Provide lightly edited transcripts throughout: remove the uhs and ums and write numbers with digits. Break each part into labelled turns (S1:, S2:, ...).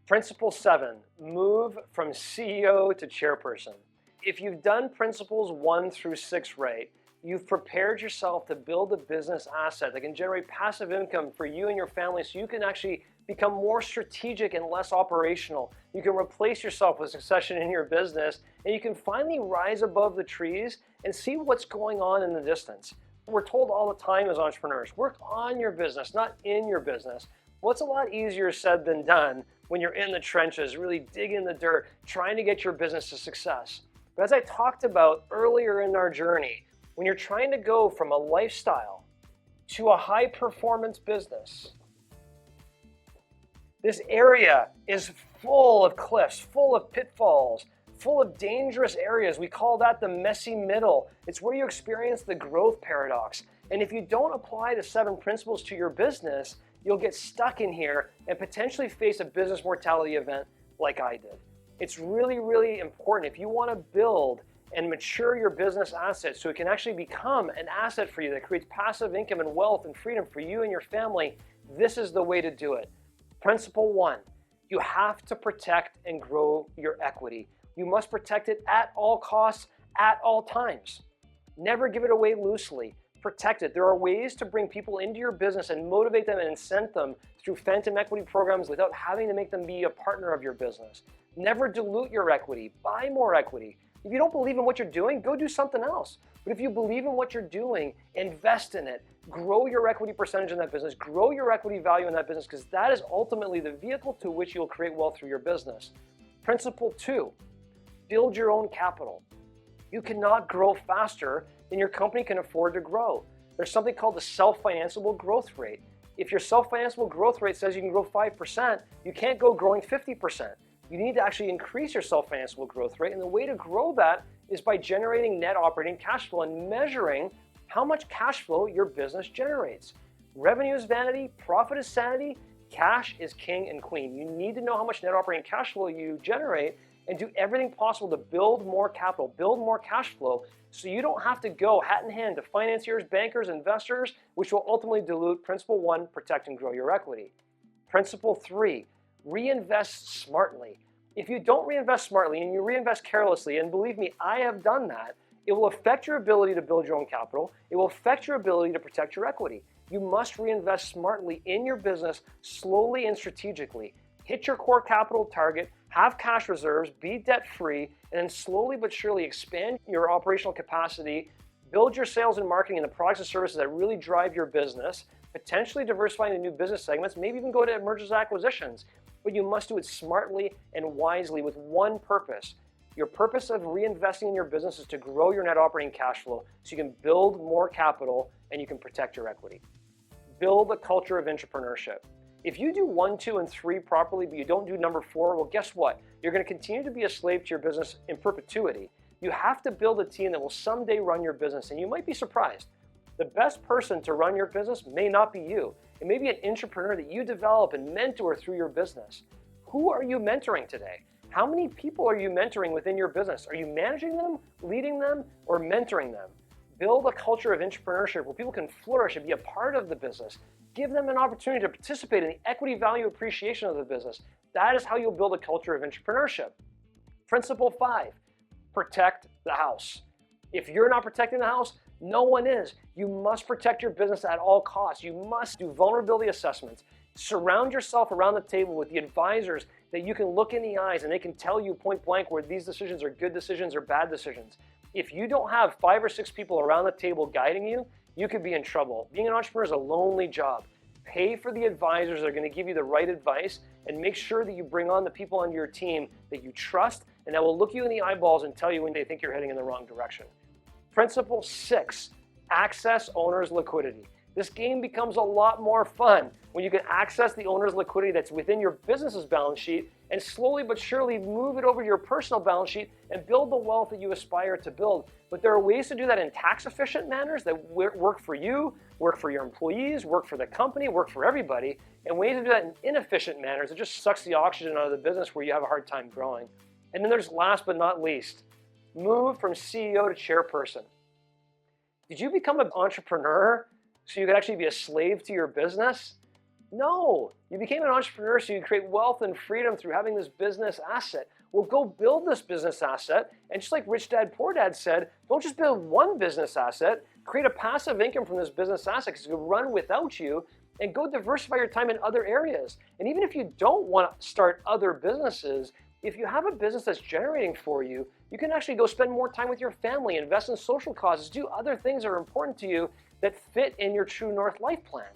S1: Principle 7, move from CEO to chairperson. If you've done principles 1 through 6 right, you've prepared yourself to build a business asset that can generate passive income for you and your family so you can actually become more strategic and less operational. You can replace yourself with succession in your business, and you can finally rise above the trees and see what's going on in the distance. We're told all the time as entrepreneurs, work on your business, not in your business. Well, it's a lot easier said than done when you're in the trenches, really digging in the dirt, trying to get your business to success. But as I talked about earlier in our journey, when you're trying to go from a lifestyle to a high performance business, this area is full of cliffs, full of pitfalls, full of dangerous areas. We call that the messy middle. It's where you experience the growth paradox. And if you don't apply the 7 principles to your business, you'll get stuck in here and potentially face a business mortality event like I did. It's really, really important. If you want to build and mature your business assets so it can actually become an asset for you that creates passive income and wealth and freedom for you and your family, this is the way to do it. Principle 1, you have to protect and grow your equity. You must protect it at all costs, at all times. Never give it away loosely. Protect it. There are ways to bring people into your business and motivate them and incent them through phantom equity programs without having to make them be a partner of your business. Never dilute your equity. Buy more equity. If you don't believe in what you're doing, go do something else. But if you believe in what you're doing, invest in it. Grow your equity percentage in that business. Grow your equity value in that business, because that is ultimately the vehicle to which you'll create wealth through your business. Principle 2, build your own capital. You cannot grow faster than your company can afford to grow. There's something called the self-financeable growth rate. If your self-financeable growth rate says you can grow 5%, you can't go growing 50%. You need to actually increase your self-financeable growth rate, and the way to grow that is by generating net operating cash flow and measuring how much cash flow your business generates. Revenue is vanity, profit is sanity, cash is king and queen. You need to know how much net operating cash flow you generate and do everything possible to build more capital, build more cash flow, so you don't have to go hat in hand to financiers, bankers, investors, which will ultimately dilute Principle 1, protect and grow your equity. Principle 3, reinvest smartly. If you don't reinvest smartly and you reinvest carelessly, and believe me, I have done that, it will affect your ability to build your own capital. It will affect your ability to protect your equity. You must reinvest smartly in your business, slowly and strategically. Hit your core capital target, have cash reserves, be debt-free, and then slowly but surely expand your operational capacity, build your sales and marketing and the products and services that really drive your business, potentially diversifying into new business segments, maybe even go to mergers and acquisitions. But you must do it smartly and wisely with one purpose. Your purpose of reinvesting in your business is to grow your net operating cash flow so you can build more capital and you can protect your equity. Build a culture of entrepreneurship. If you do 1, 2, and 3 properly, but you don't do number 4, well, guess what? You're going to continue to be a slave to your business in perpetuity. You have to build a team that will someday run your business, and you might be surprised. The best person to run your business may not be you. It may be an entrepreneur that you develop and mentor through your business. Who are you mentoring today? How many people are you mentoring within your business? Are you managing them, leading them, or mentoring them? Build a culture of entrepreneurship where people can flourish and be a part of the business. Give them an opportunity to participate in the equity value appreciation of the business. That is how you'll build a culture of entrepreneurship. Principle 5, protect the house. If you're not protecting the house, no one is. You must protect your business at all costs. You must do vulnerability assessments. Surround yourself around the table with the advisors that you can look in the eyes and they can tell you point blank where these decisions are good decisions or bad decisions. If you don't have 5 or 6 people around the table guiding you, you could be in trouble. Being an entrepreneur is a lonely job. Pay for the advisors that are going to give you the right advice, and make sure that you bring on the people on your team that you trust and that will look you in the eyeballs and tell you when they think you're heading in the wrong direction. Principle 6, access owner's liquidity. This game becomes a lot more fun when you can access the owner's liquidity that's within your business's balance sheet and slowly but surely move it over to your personal balance sheet and build the wealth that you aspire to build. But there are ways to do that in tax-efficient manners that work for you, work for your employees, work for the company, work for everybody, and ways to do that in inefficient manners that just sucks the oxygen out of the business where you have a hard time growing. And then there's last but not least, move from CEO to chairperson. Did you become an entrepreneur so you could actually be a slave to your business? No, you became an entrepreneur so you create wealth and freedom through having this business asset. Well, go build this business asset. And just like Rich Dad Poor Dad said, don't just build one business asset, create a passive income from this business asset because it can run without you, and go diversify your time in other areas. And even if you don't want to start other businesses, if you have a business that's generating for you, you can actually go spend more time with your family, invest in social causes, do other things that are important to you that fit in your True North life plan,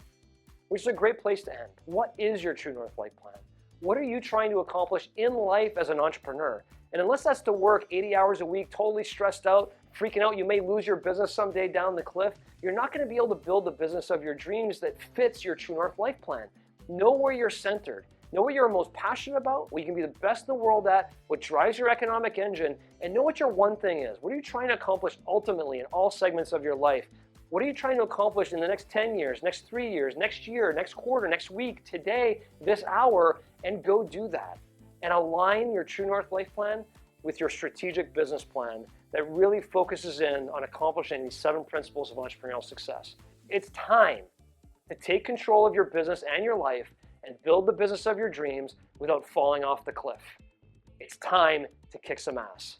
S1: which is a great place to end. What is your True North life plan? What are you trying to accomplish in life as an entrepreneur? And unless that's to work 80 hours a week, totally stressed out, freaking out, you may lose your business someday down the cliff, you're not going to be able to build the business of your dreams that fits your True North life plan. Know where you're centered. Know what you're most passionate about, what you can be the best in the world at, what drives your economic engine, and know what your one thing is. What are you trying to accomplish ultimately in all segments of your life? What are you trying to accomplish in the next 10 years, next 3 years, next year, next quarter, next week, today, this hour, and go do that. And align your True North life plan with your strategic business plan that really focuses in on accomplishing these 7 principles of entrepreneurial success. It's time to take control of your business and your life and build the business of your dreams without falling off the cliff. It's time to kick some ass.